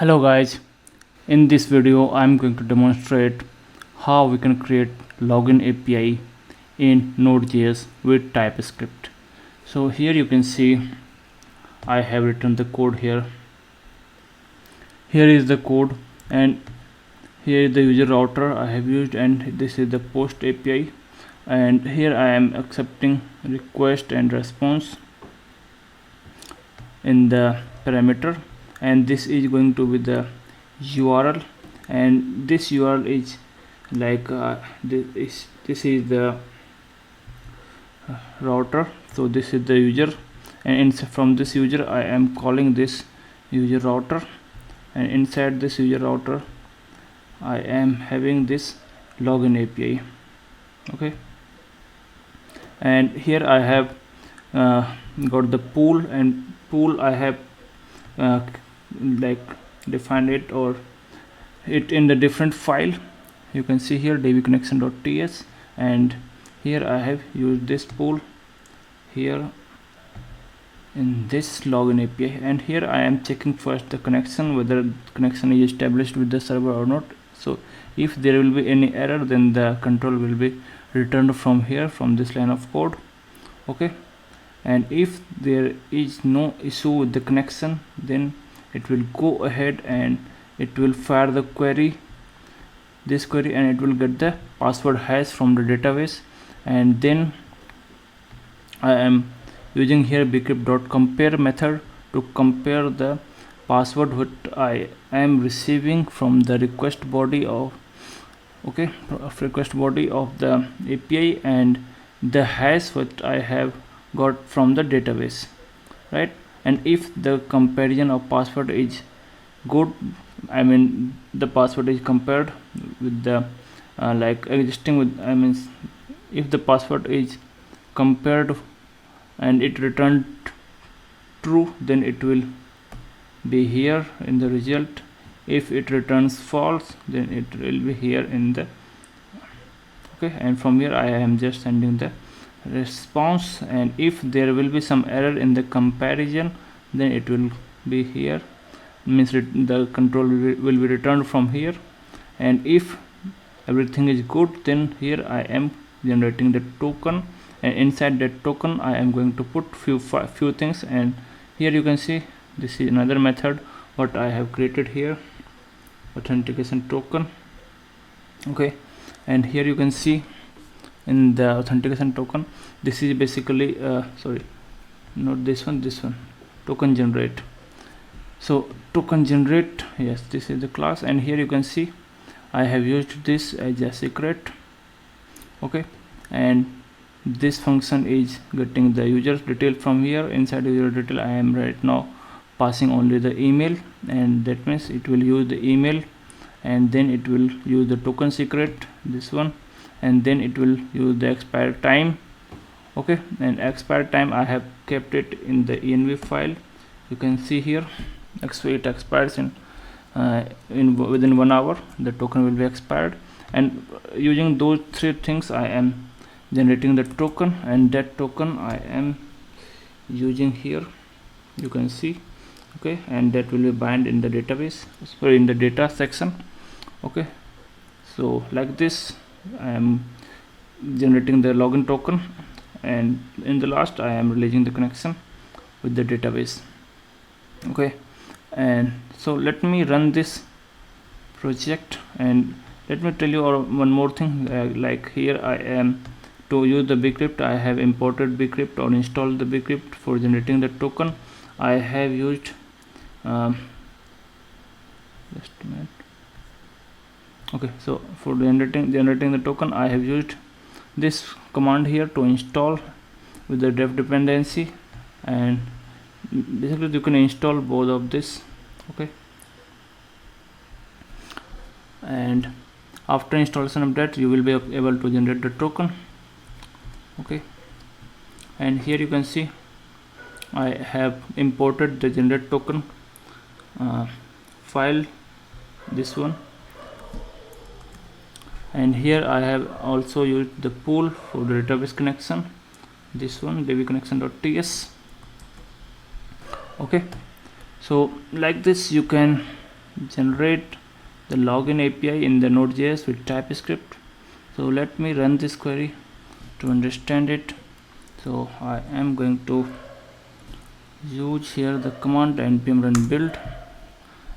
Hello guys, in this video I'm going to demonstrate how we can create login API in Node.js with TypeScript. So here you can see I have written the code here. Here is the code and here is the user router I have used, and this is the post API, and here I am accepting request and response in the parameter, and this is going to be the URL, and this URL is like this is the router. So this is the user, and from this user I am calling this user router, and inside this user router I am having this login API. Okay, and here I have got the pool, and pool I have like defined it or it in the different file. You can see here dbconnection.ts, and here I have used this pool here in this login API, and here I am checking first the connection, whether connection is established with the server or not. So if there will be any error, then the control will be returned from here, from this line of code. Okay, and if there is no issue with the connection, then it will go ahead and it will fire the query, this query, and it will get the password hash from the database. And then I am using here bcrypt.compare method to compare the password what I am receiving from the request body of request body of the API and the hash what I have got from the database, right? And if the comparison of password is good, I mean the password is compared with the like existing with, I mean if the password is compared and it returned true, then it will be here in the result. If it returns false, then it will be here in the okay, and from here I am just sending the response, and if there will be some error in the comparison, then it will be here, means the control will be returned from here. And if everything is good, then here I am generating the token, and inside that token I am going to put few things. And here you can see this is another method what I have created here, authentication token. Okay, and here you can see in the authentication token, this is basically sorry, not this one, this one, token generate. So token generate, yes, this is the class, and here you can see I have used this as a secret. Okay, and this function is getting the user detail from here. Inside user detail I am right now passing only the email, and that means it will use the email, and then it will use the token secret, this one, and then it will use the expire time. Okay, and expire time I have kept it in the env file. You can see here it expires in within 1 hour the token will be expired. And using those three things I am generating the token, and that token I am using here, you can see. Okay, and that will be bind in the database, sorry, in the data section. Okay, so like this I am generating the login token, and in the last I am releasing the connection with the database. Okay, and so let me run this project, and let me tell you one more thing. Like here I am, to use the bcrypt I have imported bcrypt or installed the bcrypt. For generating the token I have used just a minute. Okay, so for generating the token I have used this command here to install with the def dependency, and basically you can install both of this. Okay, and after installation of that you will be able to generate the token. Okay, and here you can see I have imported the generate token file, this one, and here I have also used the pool for the database connection, this one, dbconnection.ts. Okay, so like this you can generate the login API in the Node.js with TypeScript. So let me run this query to understand it. So I am going to use here the command npm run build,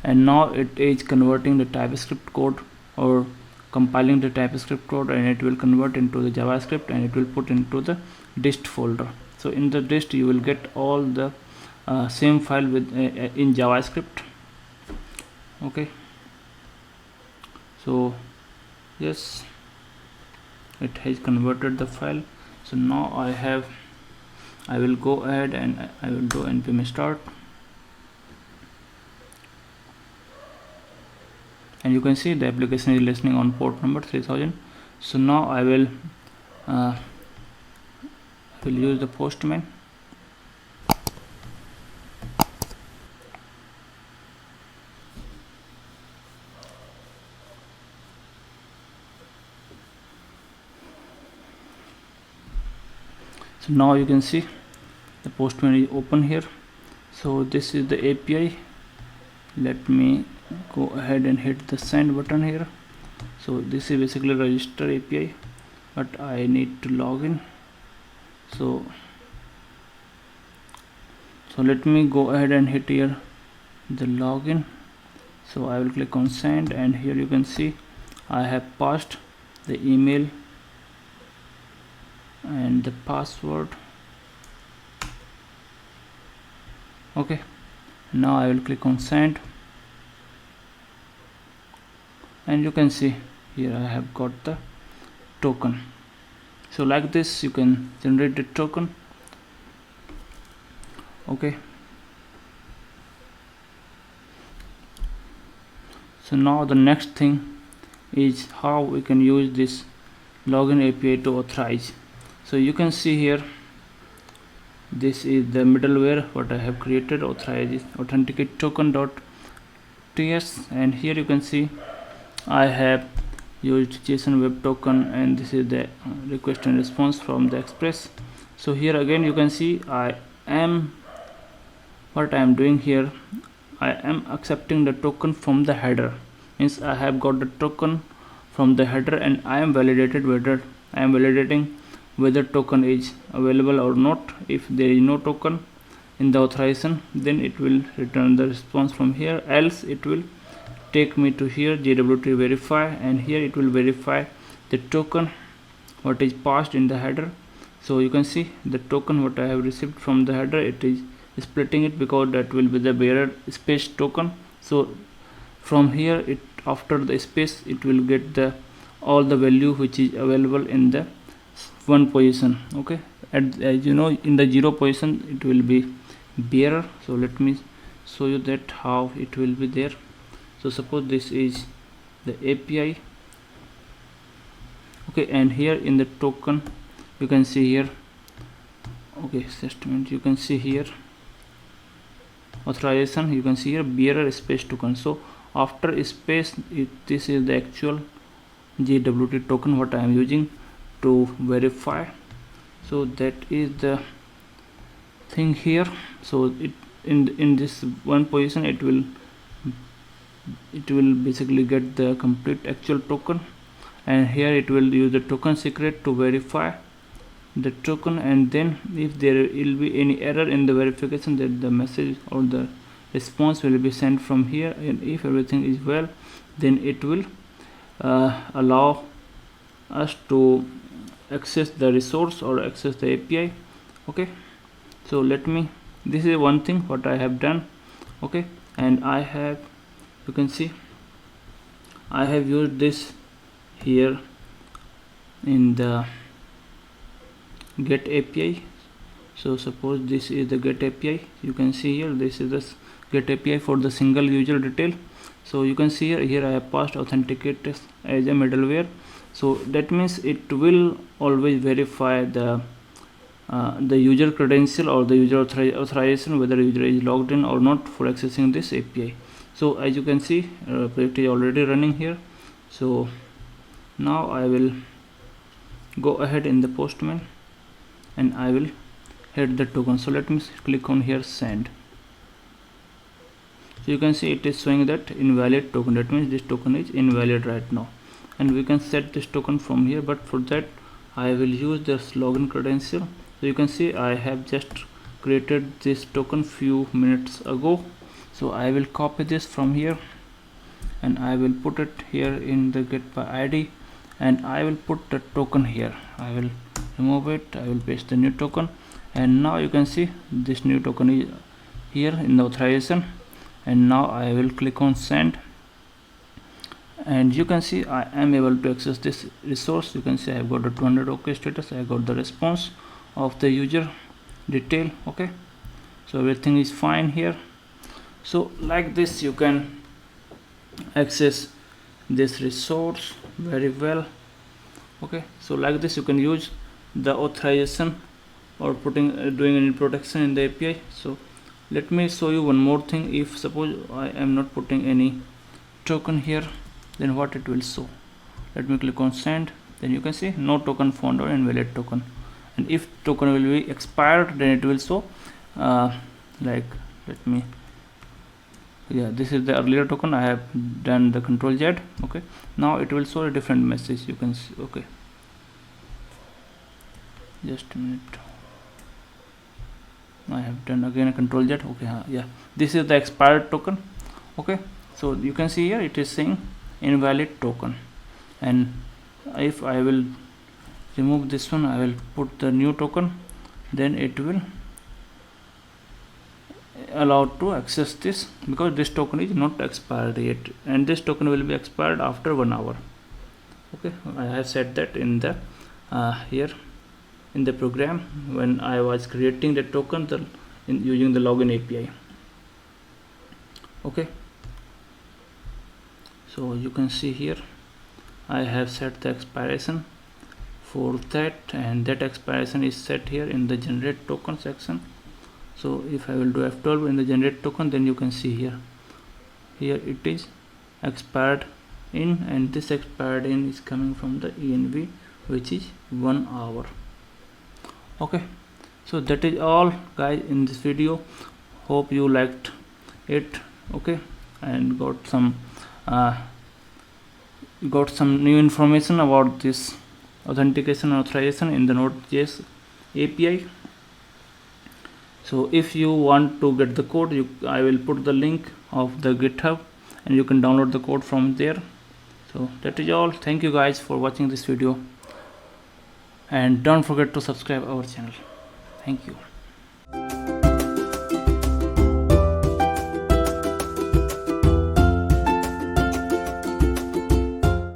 and now it is converting the TypeScript code or compiling the TypeScript code, and it will convert into the JavaScript and it will put into the dist folder. So in the dist you will get all the same file with in JavaScript. Okay, so yes, it has converted the file. So now I will go ahead and I will do npm start, and you can see the application is listening on port number 3000. So now I will use the Postman. So now you can see the Postman is open here. So this is the API. Let me go ahead and hit the send button here. So this is basically register API, but I need to log in. So let me go ahead and hit here the login. So I will click on send, and here you can see I have passed the email and the password. Okay, now I will click on send, and you can see here I have got the token. So like this you can generate the token. Okay, so now the next thing is how we can use this login API to authorize. So you can see here, this is the middleware what I have created, authorize authenticate token.ts, and here you can see I have used JSON web token, and this is the request and response from the Express. So here again you can see what I am doing here, I am accepting the token from the header. Means I have got the token from the header, and I am validating whether token is available or not. If there is no token in the authorization, then it will return the response from here, else it will take me to here JWT verify, and here it will verify the token what is passed in the header. So you can see the token what I have received from the header, it is splitting it because that will be the bearer space token. So from here, it after the space it will get the all the value which is available in the one position. Okay, as you know, in the 0 position it will be bearer. So let me show you that how it will be there. So suppose this is the API. Okay, and here in the token you can see here, okay, statement, you can see here authorization, you can see here bearer space token. So after space, this is the actual JWT token what I am using to verify. So that is the thing here. So it in this one position it will basically get the complete actual token, and here it will use the token secret to verify the token, and then if there will be any error in the verification, that the message or the response will be sent from here, and if everything is well, then it will allow us to access the resource or access the API. Okay, so let me, this is one thing what I have done. Okay, and I have, you can see I have used this here in the get API. So suppose this is the get API, you can see here this is the get API for the single user detail. So you can see here I have passed authenticate as a middleware. So that means it will always verify the user credential or the user authorization, whether user is logged in or not for accessing this API. So as you can see, project is already running here. So now I will go ahead in the Postman and I will hit the token. So let me click on here send. So you can see it is showing that invalid token, that means this token is invalid right now. And we can set this token from here, but for that I will use this login credential. So you can see I have just created this token few minutes ago. So I will copy this from here and I will put it here in the get by id, and I will put the token here. I will remove it, I will paste the new token, and now you can see this new token is here in the authorization. And now I will click on send, and you can see I am able to access this resource. You can see I have got the 200 OK status, I got the response of the user detail. Okay, so everything is fine here. So like this you can access this resource very well. Okay, so like this you can use the authorization or doing any protection in the API. So let me show you one more thing. If suppose I am not putting any token here, then what it will show. Let me click on send, then you can see no token found or invalid token. And if token will be expired, then it will show like, let me, yeah, this is the earlier token. I have done the Control Z. Okay, now it will show a different message. You can see. Okay, just a minute, I have done again a Control Z. Okay, yeah, this is the expired token. Okay, so you can see here it is saying invalid token. And if I will remove this one, I will put the new token, then it will allowed to access this, because this token is not expired yet, and this token will be expired after 1 hour. Okay, I have said that in the here in the program when I was creating the token using the login API. Okay, so you can see here I have set the expiration for that, and that expiration is set here in the generate token section. So if I will do F12 in the generate token, then you can see here it is expired in, and this expired in is coming from the ENV, which is 1 hour. Okay, so that is all guys in this video. Hope you liked it. Okay, and got some new information about this authentication and authorization in the Node.js API. So if you want to get the code, I will put the link of the GitHub, and you can download the code from there. So that is all. Thank you guys for watching this video, and don't forget to subscribe our channel. Thank you.